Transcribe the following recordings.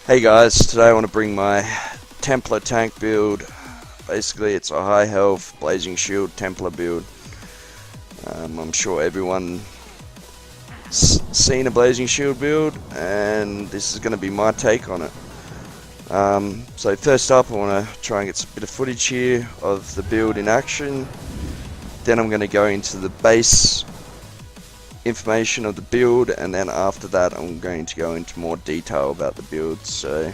Hey guys, today I want to bring my Templar tank build. Basically it's a high health BlazingShield Templar build. I'm sure everyone's seen a BlazingShield build, and this is going to be my take on it. So first up I want to try and get a bit of footage here of the build in action. Then I'm going to go into the base information of the build, and then after that I'm going to go into more detail about the build. So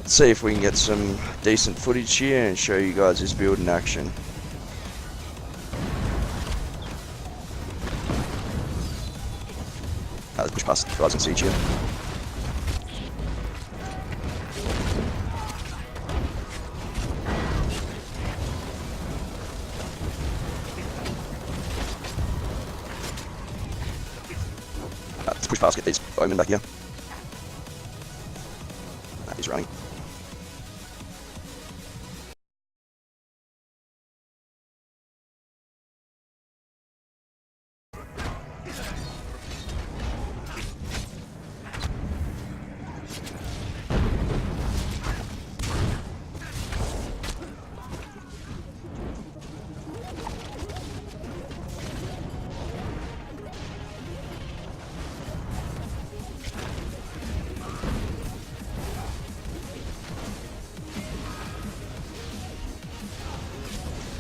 let's see if we can get some decent footage here and show you guys this build in action. Let's push past the guys on siege here. Let's push past, get these bowmen back here. He's running.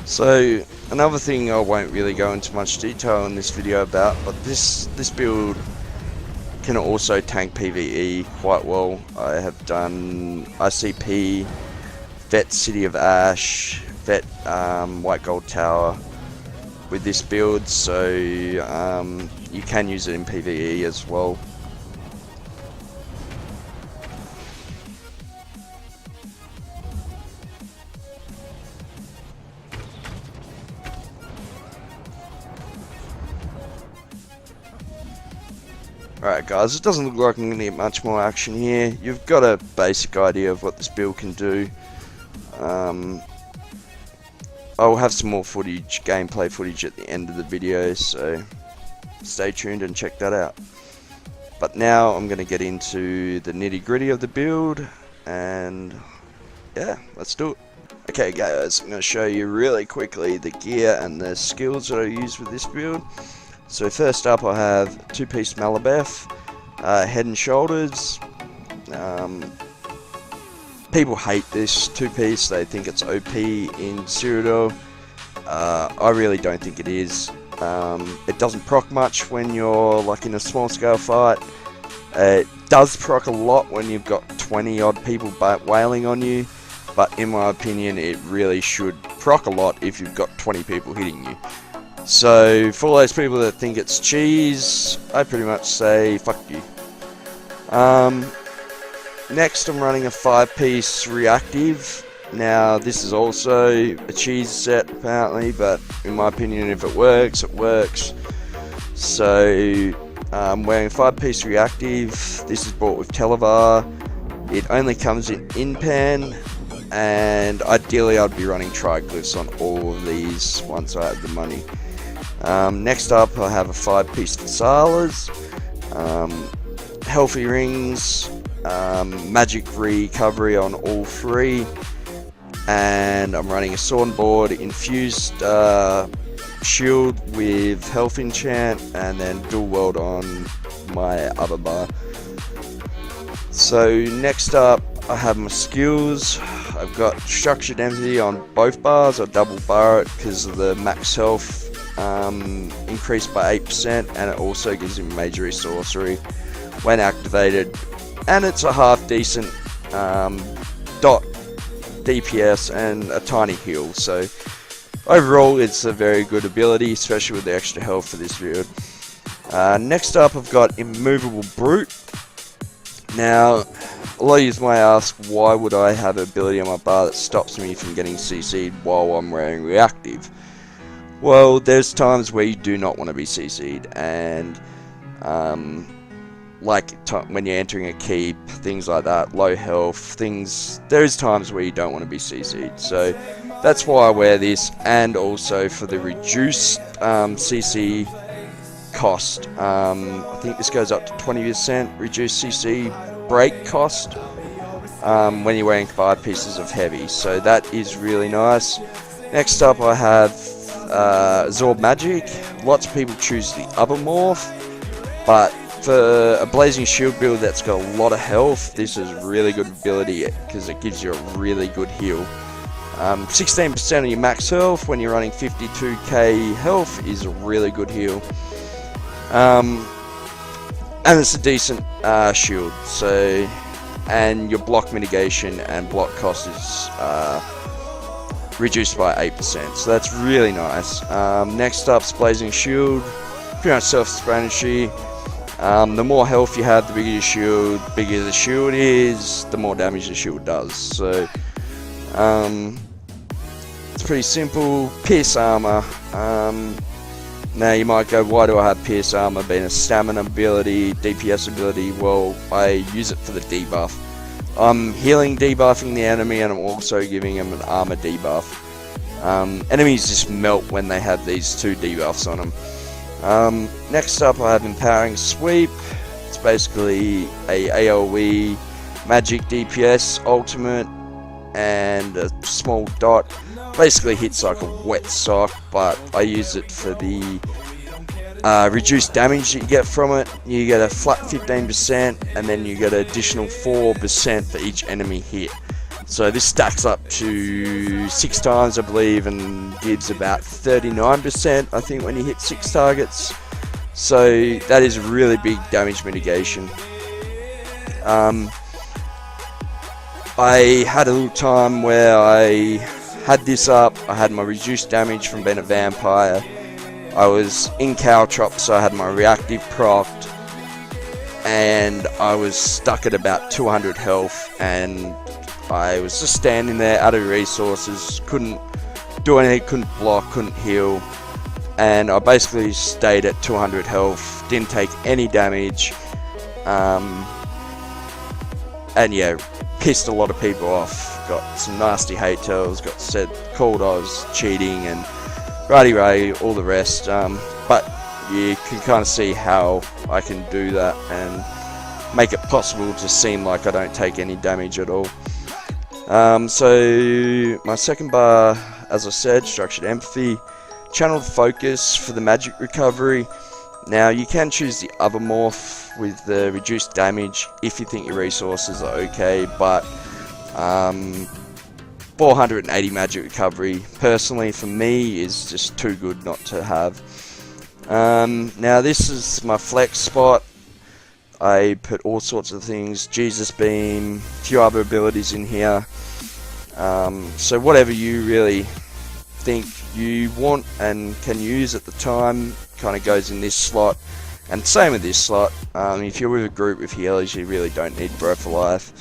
So another thing I won't really go into much detail in this video about, but this build can also tank PvE quite well. I have done ICP, Vet City of Ash, Vet White Gold Tower with this build, so you can use it in PvE as well. Alright guys, it doesn't look like I'm going to get much more action here. You've got a basic idea of what this build can do. I'll have some more footage, gameplay footage at the end of the video, so stay tuned and check that out. But now I'm going to get into the nitty gritty of the build, and yeah, let's do it. Okay guys, I'm going to show you really quickly the gear and the skills that I use with this build. So first up I have 2-piece Malabeth, head and shoulders. People hate this 2-piece, they think it's OP in Cyrodiil. I really don't think it is. It doesn't proc much when you're like in a small scale fight. It does proc a lot when you've got 20 odd people wailing on you, but in my opinion it really should proc a lot if you've got 20 people hitting you. So for all those people that think it's cheese, I pretty much say fuck you. Next I'm running a 5-piece reactive. Now this is also a cheese set apparently, but in my opinion if it works, it works. So I'm wearing a 5-piece reactive. This is bought with Televar. It only comes in pan, and ideally I'd be running triglyphs on all of these once I have the money. Next up I have a 5-piece Phasalas, healthy rings, magic recovery on all 3, and I'm running a sword board, infused shield with health enchant, and then dual weld on my other bar. So next up I have my skills. I've got structured empty on both bars. I double bar it because of the max health increased by 8%, and it also gives him major sorcery when activated, and it's a half decent dot DPS and a tiny heal, so overall it's a very good ability, especially with the extra health for this build. Next up I've got Immovable Brute. Now a lot of you might ask, why would I have an ability on my bar that stops me from getting CC'd while I'm wearing reactive? Well, there's times where you do not want to be CC'd, and like when you're entering a keep, things like that, low health, there's times where you don't want to be CC'd. So that's why I wear this, and also for the reduced CC cost. I think this goes up to 20% reduced CC break cost when you're wearing 5 pieces of heavy, so that is really nice. Next up I have Absorb Magic. Lots of people choose the other morph, but for a Blazing Shield build that's got a lot of health, this is really good ability because it gives you a really good heal. 16% of your max health when you're running 52k health is a really good heal. And it's a decent shield, so, and your block mitigation and block cost is reduced by 8%, so that's really nice. Next up's Blazing Shield, pretty much self-explanatory. The more health you have, the bigger your shield. Bigger the shield is, the more damage the shield does. So it's pretty simple. Pierce armor. Now you might go, why do I have pierce armor being a stamina ability, DPS ability? Well, I use it for the debuff. I'm healing, debuffing the enemy, and I'm also giving them an armor debuff. Enemies just melt when they have these 2 debuffs on them. Next up I have Empowering Sweep. It's basically a AoE magic DPS ultimate and a small dot. Basically hits like a wet sock, but I use it for the reduced damage that you get from it. You get a flat 15% and then you get an additional 4% for each enemy hit. So this stacks up to 6 times I believe and gives about 39% I think when you hit 6 targets. So that is really big damage mitigation. I had a little time where I had this up. I had my reduced damage from being a vampire. I was in Caltrop, so I had my reactive procced, and I was stuck at about 200 health, and I was just standing there out of resources, couldn't do anything, couldn't block, couldn't heal, and I basically stayed at 200 health, didn't take any damage, and yeah, pissed a lot of people off. Got some nasty hate tells, got said, called I was cheating, and righty, all the rest, but you can kind of see how I can do that and make it possible to seem like I don't take any damage at all. So my second bar, as I said, Structured Empathy, Channeled Focus for the magic recovery. Now you can choose the other morph with the reduced damage if you think your resources are okay, but 480 magic recovery personally for me is just too good not to have. Now this is my flex spot. I put all sorts of things, Jesus Beam, a few other abilities in here. So whatever you really think you want and can use at the time kind of goes in this slot. And same with this slot. If you're with a group with healers, you really don't need Breath of Life,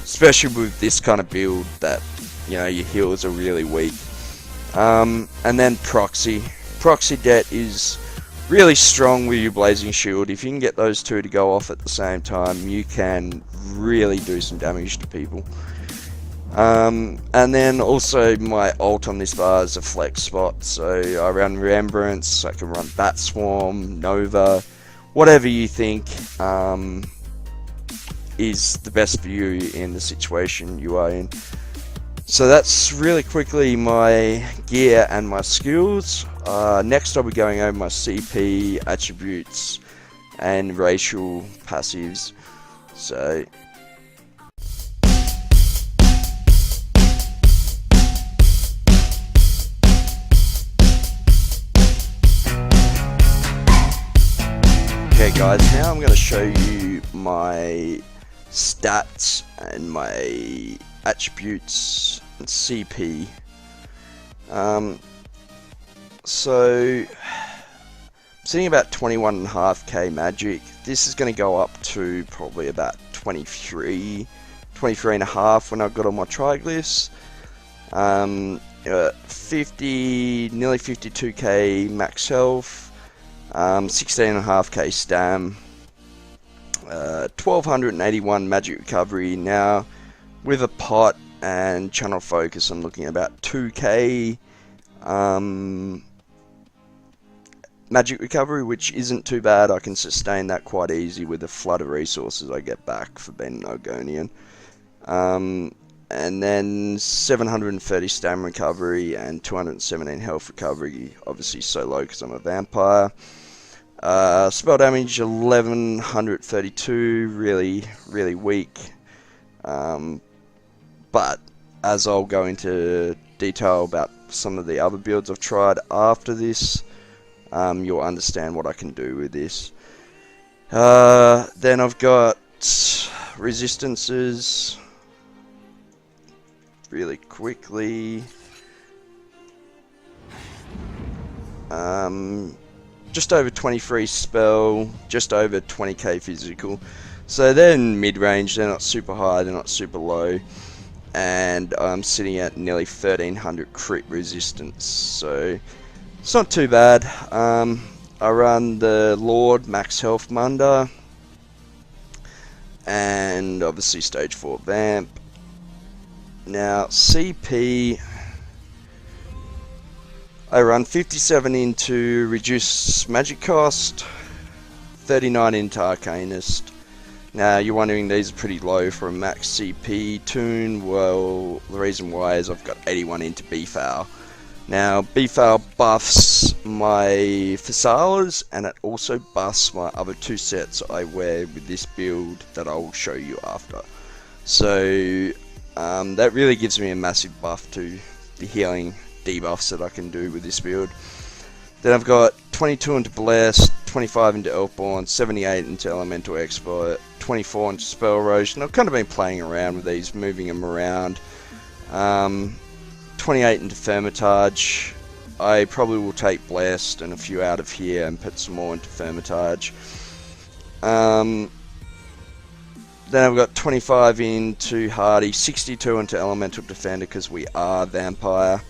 especially with this kind of build that, you know, your healers are really weak. And then Proxy. Proxy Det is really strong with your Blazing Shield. If you can get those 2 to go off at the same time, you can really do some damage to people. And then also my ult on this bar is a flex spot, so I run Remembrance, I can run Bat Swarm, Nova, whatever you think is the best for you in the situation you are in. So that's really quickly my gear and my skills. Next I'll be going over my CP, attributes, and racial passives. So okay guys, now I'm going to show you my stats and my attributes and CP. So sitting about 21.5k magic. This is going to go up to probably about 23.5 when I've got all my triglyphs. 50, nearly 52k max health, 16.5k stam, 1281 magic recovery. Now with a pot and channel focus I'm looking at about 2k magic recovery, which isn't too bad. I can sustain that quite easy with the flood of resources I get back for being an Ogonian. And then 730 stamina recovery and 217 health recovery, obviously so low because I'm a vampire. Spell damage 1132, really weak. But as I'll go into detail about some of the other builds I've tried after this, you'll understand what I can do with this. Then I've got resistances. Really quickly, just over 23 spell, just over 20k physical, so they're in mid-range, they're not super high, they're not super low, and I'm sitting at nearly 1300 crit resistance, so it's not too bad. I run the Lord Max Health Munda, and obviously stage 4 Vamp. Now, CP, I run 57 into reduce magic cost, 39 into Arcanist. Now, you're wondering these are pretty low for a max CP toon. Well, the reason why is I've got 81 into Befoul. Now, Befoul buffs my Physalas, and it also buffs my other two sets I wear with this build that I will show you after. So, that really gives me a massive buff to the healing debuffs that I can do with this build. Then I've got 22 into Blessed, 25 into Elfborn, 78 into Elemental Expert, 24 into Spell Erosion. I've kind of been playing around with these, moving them around. 28 into Thermitage. I probably will take Blessed and a few out of here and put some more into Thermitage. Then I've got 25 into Hardy, 62 into Elemental Defender because we are Vampire.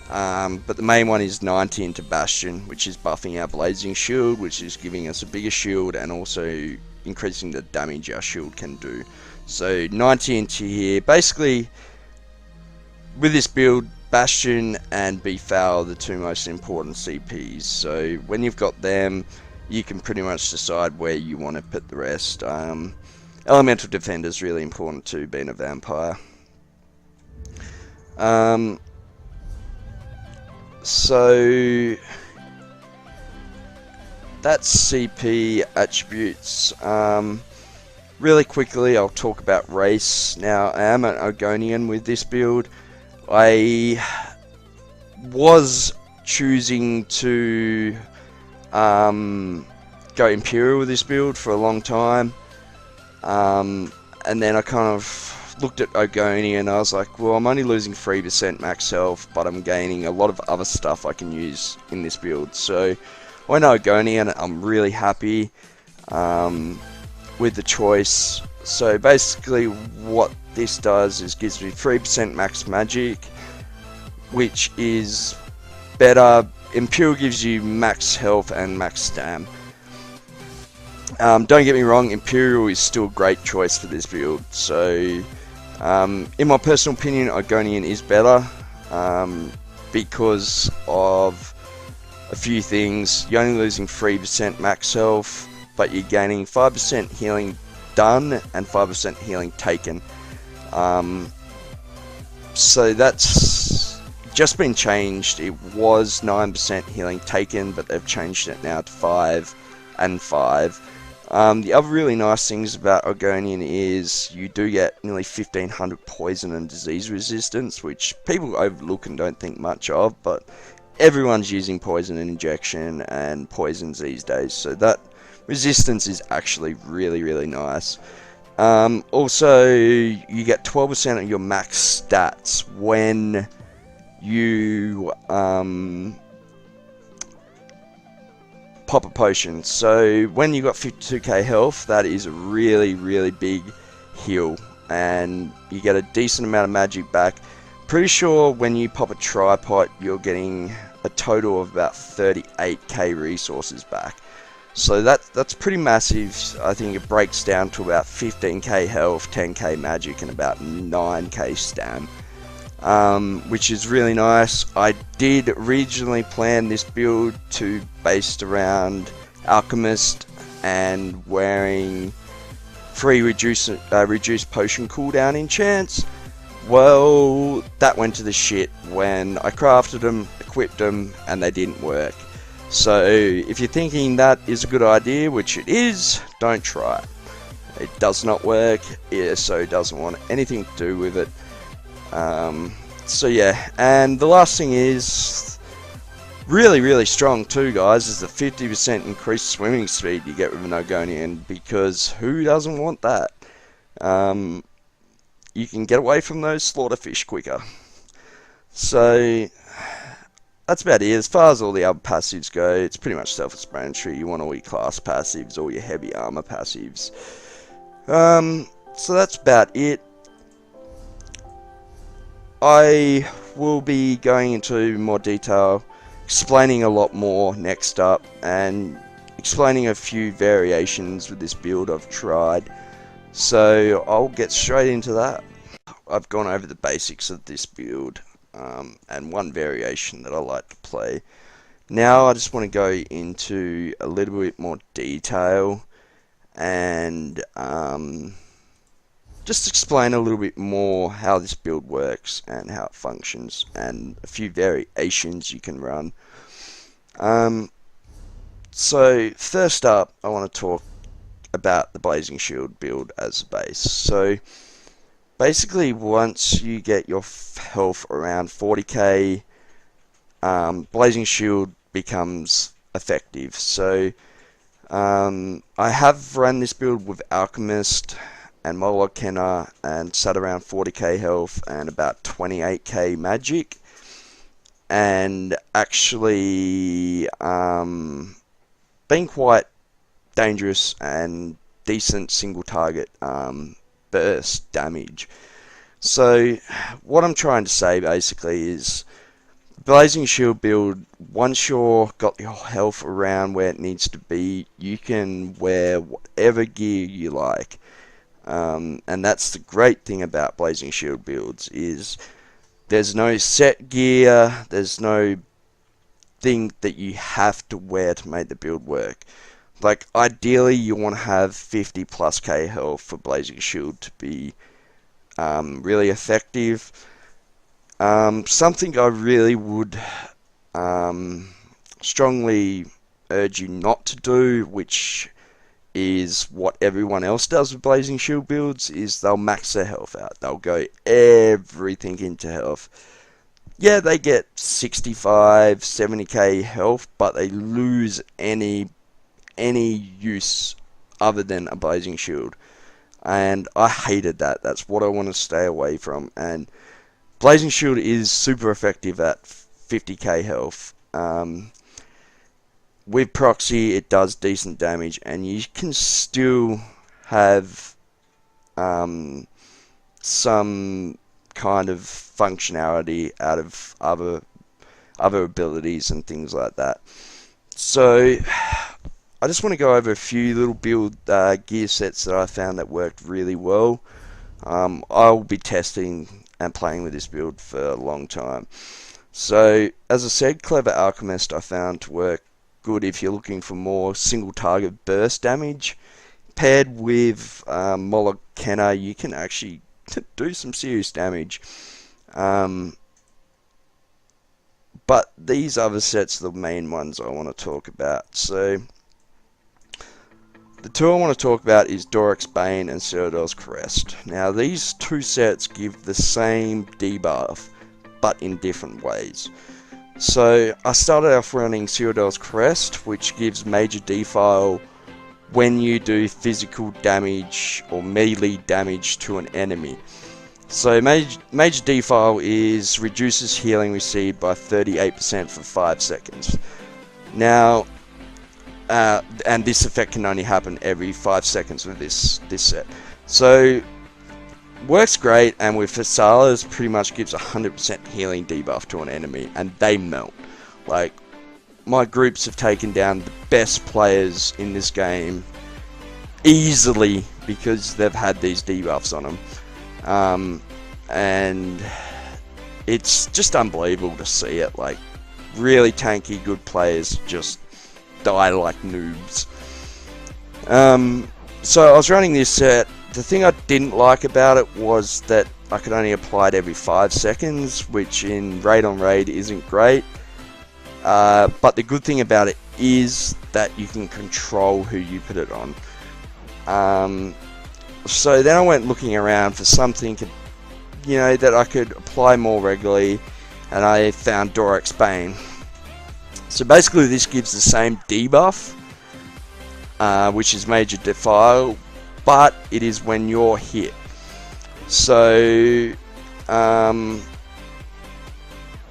But the main one is 90 into Bastion, which is buffing our Blazing Shield, which is giving us a bigger shield and also increasing the damage our shield can do. So 90 into here. Basically, with this build, Bastion and Befoul are the two most important CPs. So when you've got them, you can pretty much decide where you want to put the rest. Elemental Defender is really important too, being a vampire. So that's CP attributes. Really quickly, I'll talk about race. Now, I am an Ogonian with this build. I was choosing to go Imperial with this build for a long time. And then I kind of looked at Ogoni and I was like, well, I'm only losing 3% max health, but I'm gaining a lot of other stuff I can use in this build. So I went Ogoni and I'm really happy with the choice. So basically what this does is gives me 3% max magic, which is better. Imperial gives you max health and max stam. Don't get me wrong, Imperial is still a great choice for this build. So, in my personal opinion, Ogonian is better because of a few things. You're only losing 3% max health, but you're gaining 5% healing done and 5% healing taken. So that's just been changed. It was 9% healing taken, but they've changed it now to 5 and 5. The other really nice things about Ogonian is you do get nearly 1500 poison and disease resistance, which people overlook and don't think much of, but everyone's using poison and injection and poisons these days, so that resistance is actually really nice. Also, you get 12% of your max stats when you pop a potion. So when you got 52k health, that is a really big heal, and you get a decent amount of magic back. Pretty sure when you pop a tripod, you're getting a total of about 38k resources back. So that's pretty massive. I think it breaks down to about 15k health, 10k magic, and about 9k stam. Which is really nice. I did originally plan this build to based around Alchemist and wearing free reduced potion cooldown enchants. Well, that went to the shit when I crafted them, equipped them, and they didn't work. So if you're thinking that is a good idea, which it is, don't try it. It does not work. ESO doesn't want anything to do with it. So yeah, and the last thing is really strong too, guys, is the 50% increased swimming speed you get with an Ogonian, because who doesn't want that? You can get away from those slaughterfish quicker. So that's about it. As far as all the other passives go, it's pretty much self-explanatory. You want all your class passives, all your heavy armor passives. So that's about it. I will be going into more detail, explaining a lot more next up, and explaining a few variations with this build I've tried. So I'll get straight into that. I've gone over the basics of this build, and one variation that I like to play. Now I just want to go into a little bit more detail and just explain a little bit more how this build works and how it functions, and a few variations you can run. So first up, I want to talk about the BlazingShield build as a base. So basically, once you get your health around 40k, BlazingShield becomes effective. So I have run this build with Alchemist and Moloch Kenner and sat around 40k health and about 28k magic, and actually been quite dangerous and decent single target burst damage. So what I'm trying to say basically is, BlazingShield build, once you've got your health around where it needs to be, you can wear whatever gear you like. And that's the great thing about BlazingShield builds, is there's no set gear, there's no thing that you have to wear to make the build work. Like, ideally you want to have 50 plus k health for BlazingShield to be really effective. Something I really would strongly urge you not to do, which is what everyone else does with BlazingShield builds, is they'll max their health out. They'll go everything into health. Yeah, they get 65, 70k health, but they lose any use other than a BlazingShield. And I hated that. That's what I want to stay away from. And BlazingShield is super effective at 50k health. With proxy, it does decent damage, and you can still have some kind of functionality out of other abilities and things like that. So I just want to go over a few little build gear sets that I found that worked really well. I'll be testing and playing with this build for a long time. So as I said, Clever Alchemist I found to work good if you're looking for more single target burst damage. Paired with Moloch Kenner, you can actually do some serious damage. But these other sets are the main ones I want to talk about. So the two I want to talk about is Doric's Bane and Citadel's Crest. Now these two sets give the same debuff, but in different ways. So I started off running Citadel's Crest, which gives major defile when you do physical damage or melee damage to an enemy. So major defile is reduces healing received by 38% for 5 seconds. Now, and this effect can only happen every 5 seconds with this set. So works great, and with Fasalas pretty much gives 100% healing debuff to an enemy, and they melt. Like, my groups have taken down the best players in this game easily because they've had these debuffs on them. And it's just unbelievable to see it. Like, really tanky good players just die like noobs. So I was running this set, the thing I didn't like about it was that I could only apply it every 5 seconds, which in raid on raid isn't great. But the good thing about it is that you can control who you put it on. So then I went looking around for something, you know, that I could apply more regularly, and I found Dorak's Bane. So basically this gives the same debuff, which is Major Defile, but it is when you're hit. So, and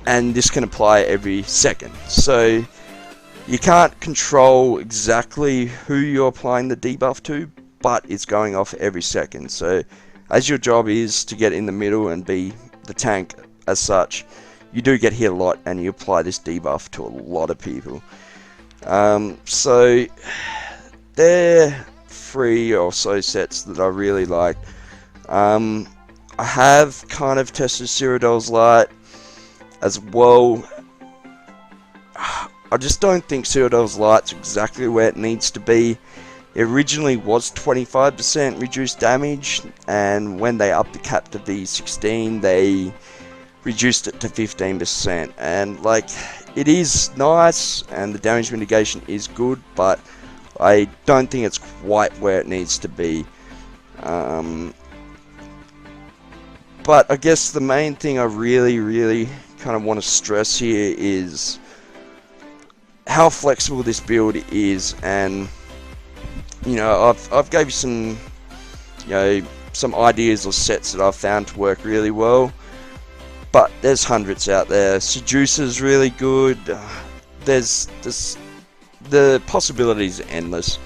this can apply every second. So you can't control exactly who you're applying the debuff to, but it's going off every second. So as your job is to get in the middle and be the tank as such, you do get hit a lot, and you apply this debuff to a lot of people. So they're 3 or so sets that I really like. I have kind of tested Cyrodiil's Light as well. I just don't think Cyrodiil's Light's exactly where it needs to be. It originally was 25% reduced damage, and when they upped the cap to V16, they reduced it to 15%. And like, it is nice, and the damage mitigation is good, but I don't think it's quite where it needs to be. But I guess the main thing I really kind of want to stress here is how flexible this build is. And you know, I've gave you some, you know, some ideas or sets that I've found to work really well, but there's hundreds out there. Seducer's really good. There's the possibilities are endless,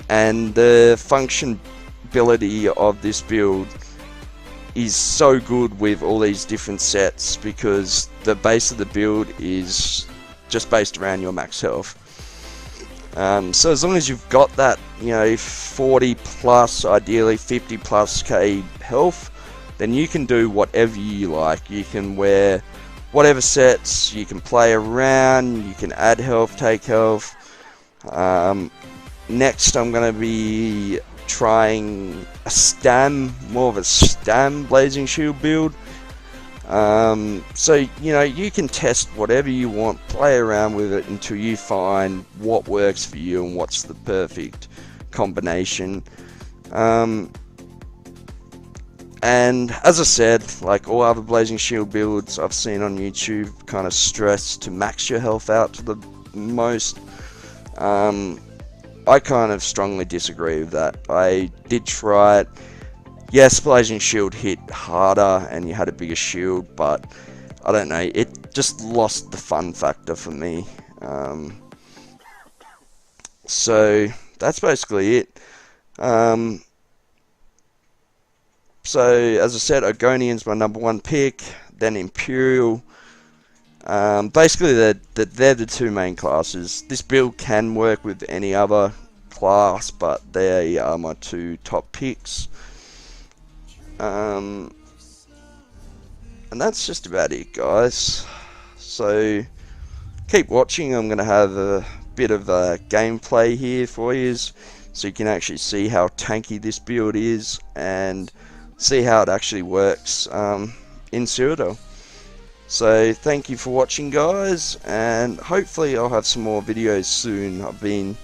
and the functionality of this build is so good with all these different sets, because the base of the build is just based around your max health. So as long as you've got that, you know, 40 plus, ideally 50 plus K health, then you can do whatever you like. You can wear whatever sets, you can play around, you can add health, take health. Next I'm going to be trying a stam, more of a stam BlazingShield build. So you know, you can test whatever you want, play around with it until you find what works for you and what's the perfect combination. And as I said, like all other BlazingShield builds I've seen on YouTube, kind of stress to max your health out to the most. I kind of strongly disagree with that. I did try it. Yes, BlazingShield hit harder and you had a bigger shield, but I don't know, it just lost the fun factor for me. So that's basically it. So as I said, Ogonian's my #1 pick, then Imperial. Basically they're the 2 main classes. This build can work with any other class, but they are my 2 top picks. And that's just about it, guys. So keep watching. I'm going to have a bit of a gameplay here for you, so you can actually see how tanky this build is and see how it actually works in Cyrodiil. So thank you for watching, guys, and hopefully I'll have some more videos soon. I've been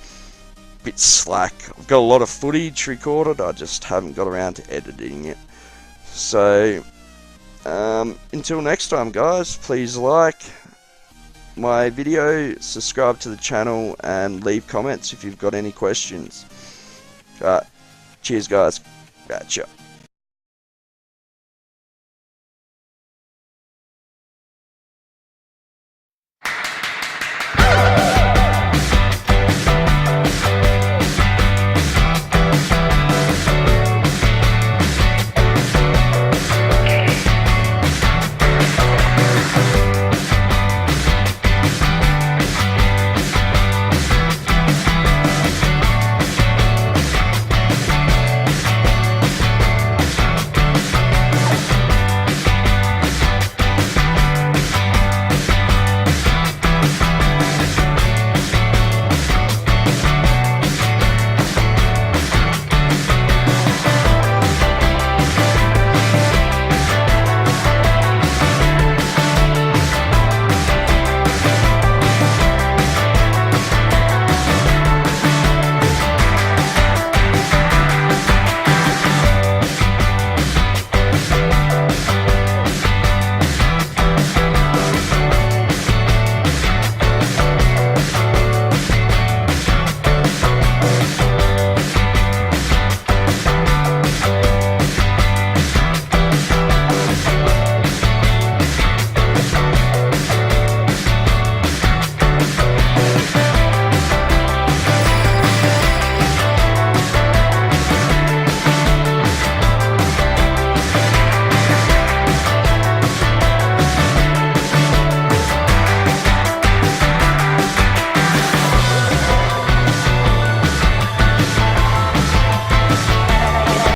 a bit slack. I've got a lot of footage recorded, I just haven't got around to editing it. So until next time, guys, please like my video, subscribe to the channel, and leave comments if you've got any questions. Cheers, guys. Gotcha.